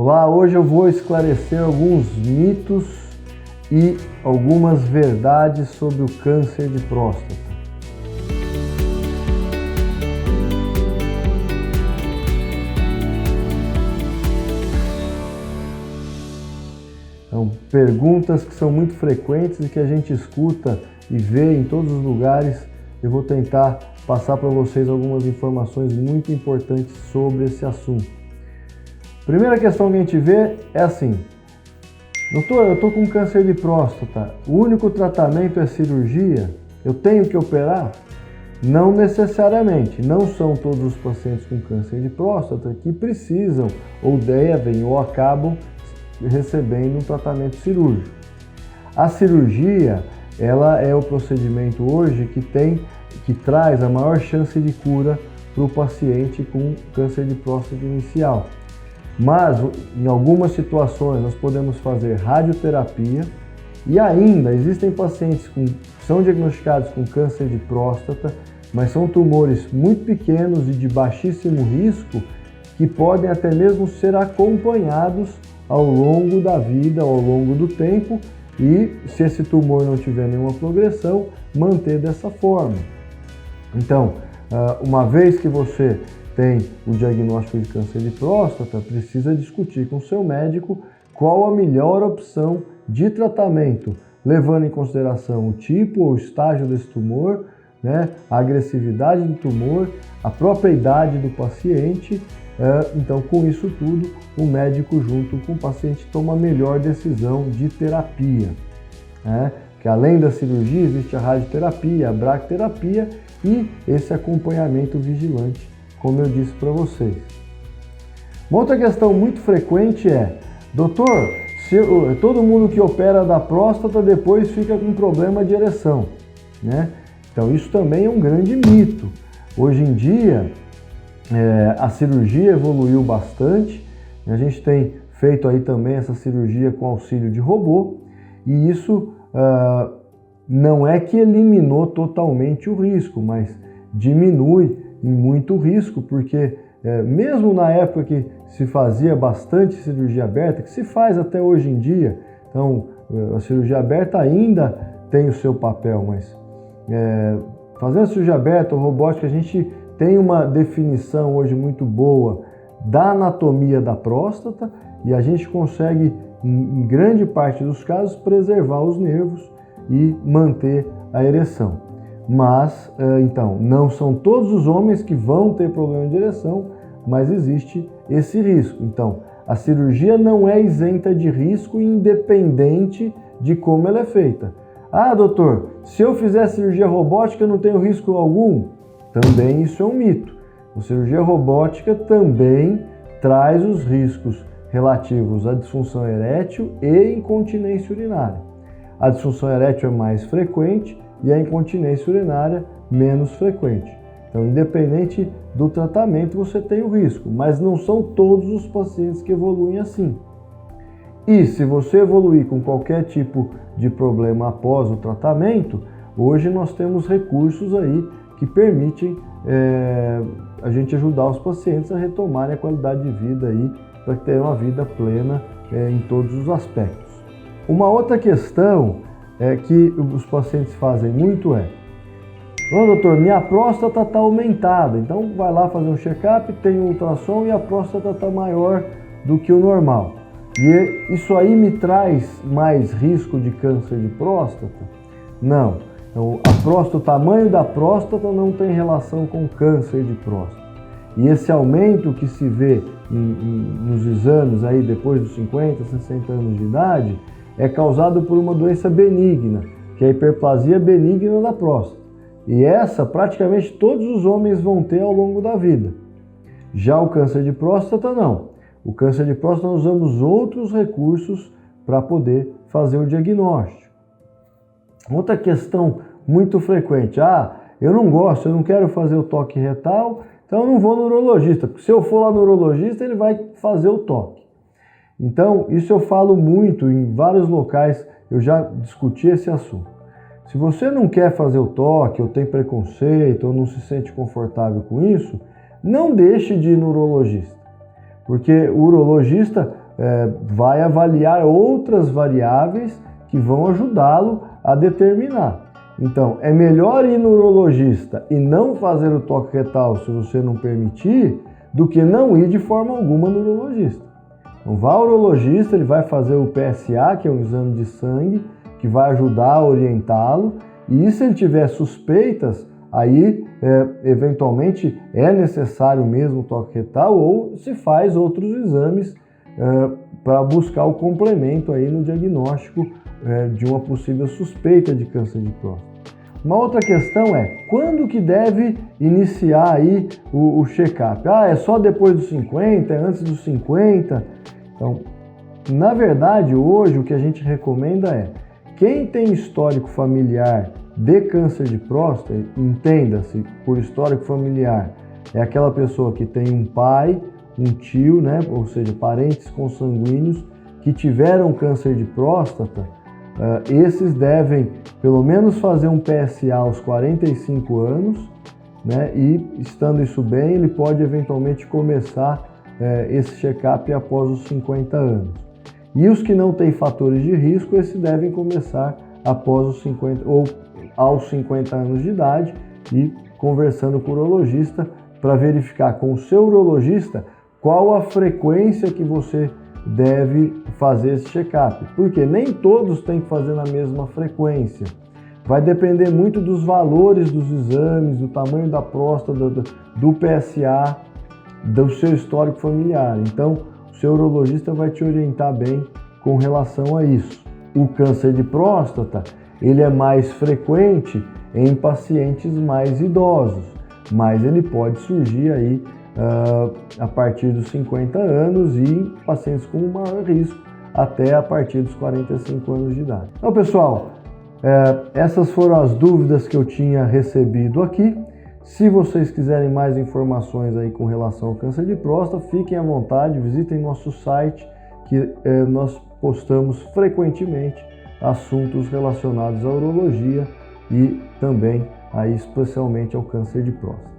Olá, hoje eu vou esclarecer alguns mitos e algumas verdades sobre o câncer de próstata. Então, perguntas que são muito frequentes e que a gente escuta e vê em todos os lugares. Eu vou tentar passar para vocês algumas informações muito importantes sobre esse assunto. Primeira questão que a gente vê é assim: doutor, eu estou com câncer de próstata, o único tratamento é cirurgia? Eu tenho que operar? Não necessariamente, não são todos os pacientes com câncer de próstata que precisam, ou devem, ou acabam recebendo um tratamento cirúrgico. A cirurgia, ela é o procedimento hoje que traz a maior chance de cura para o paciente com câncer de próstata inicial. Mas, em algumas situações, nós podemos fazer radioterapia e ainda existem pacientes que são diagnosticados com câncer de próstata, mas são tumores muito pequenos e de baixíssimo risco que podem até mesmo ser acompanhados ao longo da vida, ao longo do tempo, e se esse tumor não tiver nenhuma progressão, manter dessa forma. Então, uma vez que você tem o diagnóstico de câncer de próstata, precisa discutir com o seu médico qual a melhor opção de tratamento, levando em consideração o tipo ou estágio desse tumor, a agressividade do tumor, a própria idade do paciente. Então, com isso tudo, o médico junto com o paciente toma a melhor decisão de terapia. Que além da cirurgia existe a radioterapia, a bracterapia e esse acompanhamento vigilante, como eu disse para vocês. Uma outra questão muito frequente é: doutor, todo mundo que opera da próstata depois fica com problema de ereção, Então isso também é um grande mito. Hoje em dia a cirurgia evoluiu bastante, a gente tem feito aí também essa cirurgia com auxílio de robô, e isso não é que eliminou totalmente o risco, mas diminui em muito risco, porque mesmo na época que se fazia bastante cirurgia aberta, que se faz até hoje em dia, então a cirurgia aberta ainda tem o seu papel, mas fazendo a cirurgia aberta ou robótica, a gente tem uma definição hoje muito boa da anatomia da próstata e a gente consegue, em grande parte dos casos, preservar os nervos e manter a ereção. Mas, então, não são todos os homens que vão ter problema de ereção, mas existe esse risco. Então, a cirurgia não é isenta de risco, independente de como ela é feita. Ah, doutor, se eu fizer cirurgia robótica, eu não tenho risco algum? Também isso é um mito. A cirurgia robótica também traz os riscos relativos à disfunção erétil e incontinência urinária. A disfunção erétil é mais frequente e a incontinência urinária menos frequente. Então, independente do tratamento, você tem o risco, mas não são todos os pacientes que evoluem assim. E se você evoluir com qualquer tipo de problema após o tratamento, hoje nós temos recursos aí que permitem a gente ajudar os pacientes a retomarem a qualidade de vida aí, para ter uma vida plena em todos os aspectos. Uma outra questão que os pacientes fazem muito não, doutor, minha próstata está aumentada, então vai lá fazer um check-up, tem um ultrassom e a próstata está maior do que o normal. E isso aí me traz mais risco de câncer de próstata? Não. Então, o tamanho da próstata não tem relação com câncer de próstata. E esse aumento que se vê nos exames aí depois dos 50, 60 anos de idade é causado por uma doença benigna, que é a hiperplasia benigna da próstata. E essa praticamente todos os homens vão ter ao longo da vida. Já o câncer de próstata não. O câncer de próstata nós usamos outros recursos para poder fazer o diagnóstico. Outra questão muito frequente: eu não gosto, eu não quero fazer o toque retal, então eu não vou no urologista, porque se eu for lá no urologista ele vai fazer o toque. Então isso eu falo muito em vários locais, eu já discuti esse assunto. Se você não quer fazer o toque, ou tem preconceito, ou não se sente confortável com isso, não deixe de ir no urologista. Porque o urologista vai avaliar outras variáveis que vão ajudá-lo a determinar. Então, é melhor ir no urologista e não fazer o toque retal se você não permitir, do que não ir de forma alguma no urologista. Então, vá ao urologista, ele vai fazer o PSA, que é um exame de sangue, que vai ajudar a orientá-lo, e se ele tiver suspeitas, aí eventualmente é necessário mesmo o toque retal ou se faz outros exames para buscar o complemento aí no diagnóstico de uma possível suspeita de câncer de próstata. Uma outra questão é, quando que deve iniciar aí o check-up? É só depois dos 50, é antes dos 50? Então, na verdade, hoje o que a gente recomenda é, quem tem histórico familiar de câncer de próstata, entenda-se por histórico familiar, é aquela pessoa que tem um pai, um tio, né, ou seja, parentes consanguíneos que tiveram câncer de próstata, esses devem pelo menos fazer um PSA aos 45 anos, né, e estando isso bem, ele pode eventualmente começar esse check-up após os 50 anos. E os que não têm fatores de risco, esses devem começar após os 50 ou aos 50 anos de idade e conversando com o urologista para verificar com o seu urologista qual a frequência que você deve fazer esse check-up, porque nem todos têm que fazer na mesma frequência. Vai depender muito dos valores dos exames, do tamanho da próstata, do PSA, do seu histórico familiar. Então, o seu urologista vai te orientar bem com relação a isso. O câncer de próstata, ele é mais frequente em pacientes mais idosos, mas ele pode surgir aí a partir dos 50 anos e em pacientes com maior risco até a partir dos 45 anos de idade. Então, pessoal, essas foram as dúvidas que eu tinha recebido aqui. Se vocês quiserem mais informações aí com relação ao câncer de próstata, fiquem à vontade, visitem nosso site, que nós postamos frequentemente assuntos relacionados à urologia e também aí especialmente ao câncer de próstata.